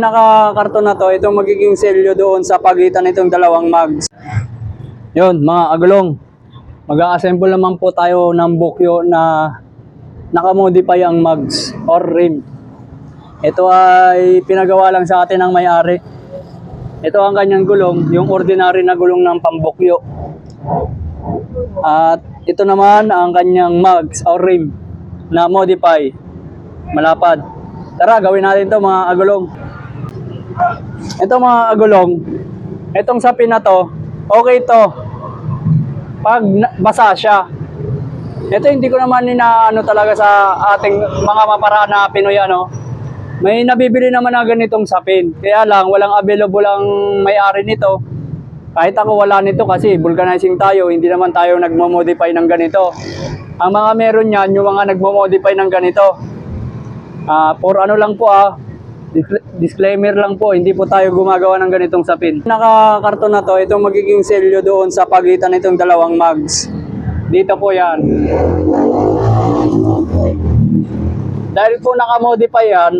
Nakakarton na to, itong magiging selyo doon sa pagitan nitong dalawang mags. Yun, mga agulong. Mag-a-assemble naman po tayo ng bukyo na nakamodify ang mags or rim. Ito ay pinagawa lang sa atin ng may-ari. Ito ang kanyang gulong, yung ordinary na gulong ng pambukyo. At ito naman ang kanyang mags or rim na modify, malapad. Tara, gawin natin to mga agulong. Ito mga agulong, itong sapin na to, okay to pag basa siya. Ito hindi ko naman inaano talaga sa ating mga maparaan na Pinoy ano. May nabibili naman na ganitong sapin. Kaya lang walang available ang may-ari nito. Kahit ako wala nito kasi vulcanizing tayo, hindi naman tayo nagmo-modify ng ganito. Ang mga meron niyan, yung mga nagmo-modify ng ganito. For ano lang po disclaimer lang po, hindi po tayo gumagawa ng ganitong sapin. Nakakarton na to, itong magiging selyo doon sa pagitan nitong dalawang mags. Dito po yan. Dahil po nakamodify yan,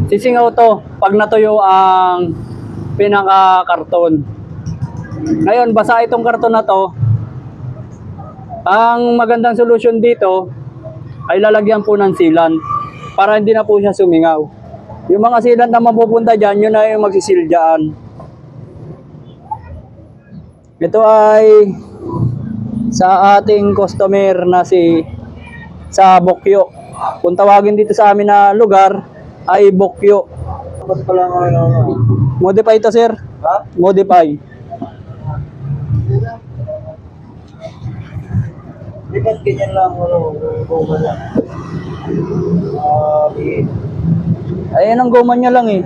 sisingaw to pag natuyo ang pinaka-karton. Ngayon, basa itong karton na to. Ang magandang solusyon dito ay lalagyan po ng sealant para hindi na po siya sumingaw. Yung mga sealant na mapupunta dyan, yun na yung magsisil dyan. Ito ay sa ating customer na sa Bokyo. Kung tawagin dito sa amin na lugar ay Bokyo. Modify ito, sir. Ha? Modify. Di ba't ganyan lang goma lang? Ayan ang goma niya lang eh.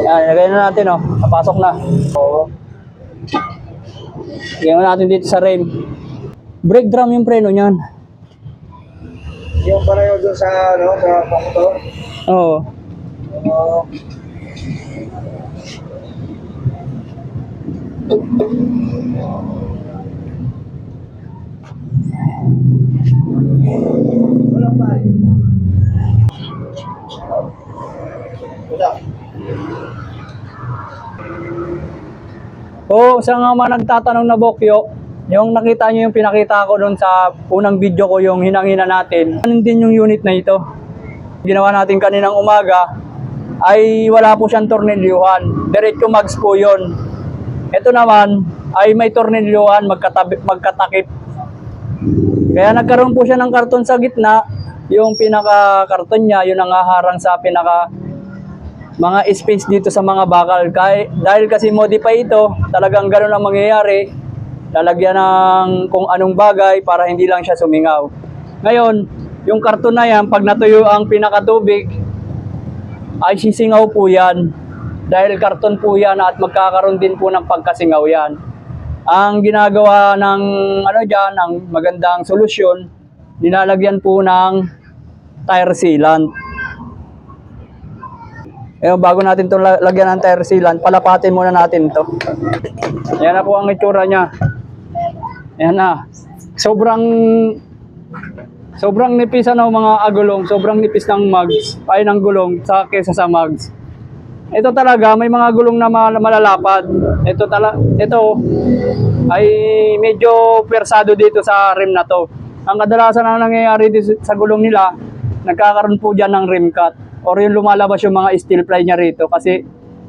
Yan, ilagay na natin oh. Napasok na. Oo. Ilagay natin dito sa rim. Brake drum yung preno niyan. Yung pareho doon sa motor? Oo. Oo. Wala pa eh. Wala. Sa mga nagtatanong na Bokyo, yung nakita nyo yung pinakita ko doon sa unang video ko, yung hinang-hina natin. Ano din yung unit na ito? Ginawa natin kaninang umaga ay wala po siyang tornilyuhan. Diretso mags po yun. Ito naman ay may tornilyuhan, magkatakip. Kaya nagkaroon po siya ng karton sa gitna. Yung pinaka-karton niya, yun ang haharang sa mga space dito sa mga bakal. Dahil kasi modify ito, talagang gano'n ang mangyayari. Lalagyan ng kung anong bagay para hindi lang siya sumingaw. Ngayon, yung karton na yan, pag natuyo ang pinakatubig, ay sisingaw po yan. Dahil karton po yan at magkakaroon din po ng pagkasingaw yan. Ang ginagawa ng ng magandang solusyon, nilalagyan po ng tire sealant. Bago natin itong lagyan ng tire sealant, palapatin muna natin ito. Yan na po ang itsura niya. Yan na. Sobrang nipis mga agulong, sobrang nipis ng mags, ay ng gulong kesa sa mags. Ito talaga may mga gulong na malalapad. Ito ay medyo persado dito sa rim na to. Ang kadalasan na nangyayari dito sa gulong nila, nagkakaroon po diyan ng rim cut or yung lumalabas yung mga steel ply niya rito kasi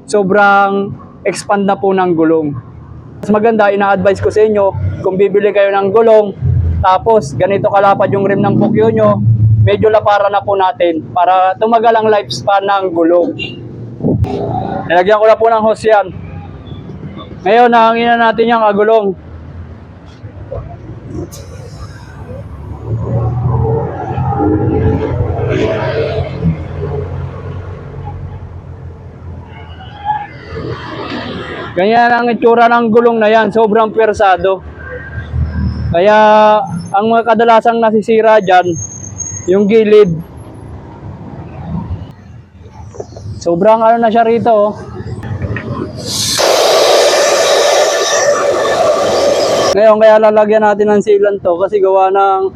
sobrang expand na po ng gulong. Mas maganda, ina-advise ko sa inyo, kung bibili kayo ng gulong, tapos ganito kalapad yung rim ng Bokyo nyo, medyo lapara na po natin para tumagal ang lifespan ng gulong. Nilagyan ko na po ng hose yan. Ngayon, nahangin na natin yung agulong. Ganyan ang itsura ng gulong na yan, sobrang persado. Kaya ang mga kadalasang nasisira dyan, yung gilid. Sobrang na siya rito oh. Ngayon kaya lalagyan natin ng sealant to kasi gawa ng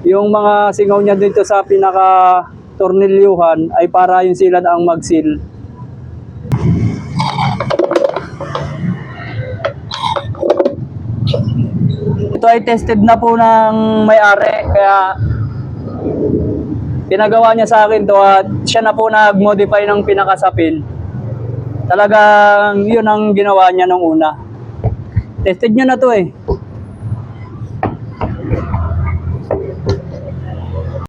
yung mga singaw niya dito sa pinaka tornilyuhan ay para yung silad ang mag-seal. Ito ay tested na po ng may-ari, kaya pinagawa niya sa akin to at siya na po nag-modify ng pinakasapil. Talagang yun ang ginawa niya nung una. Tested niya na to eh.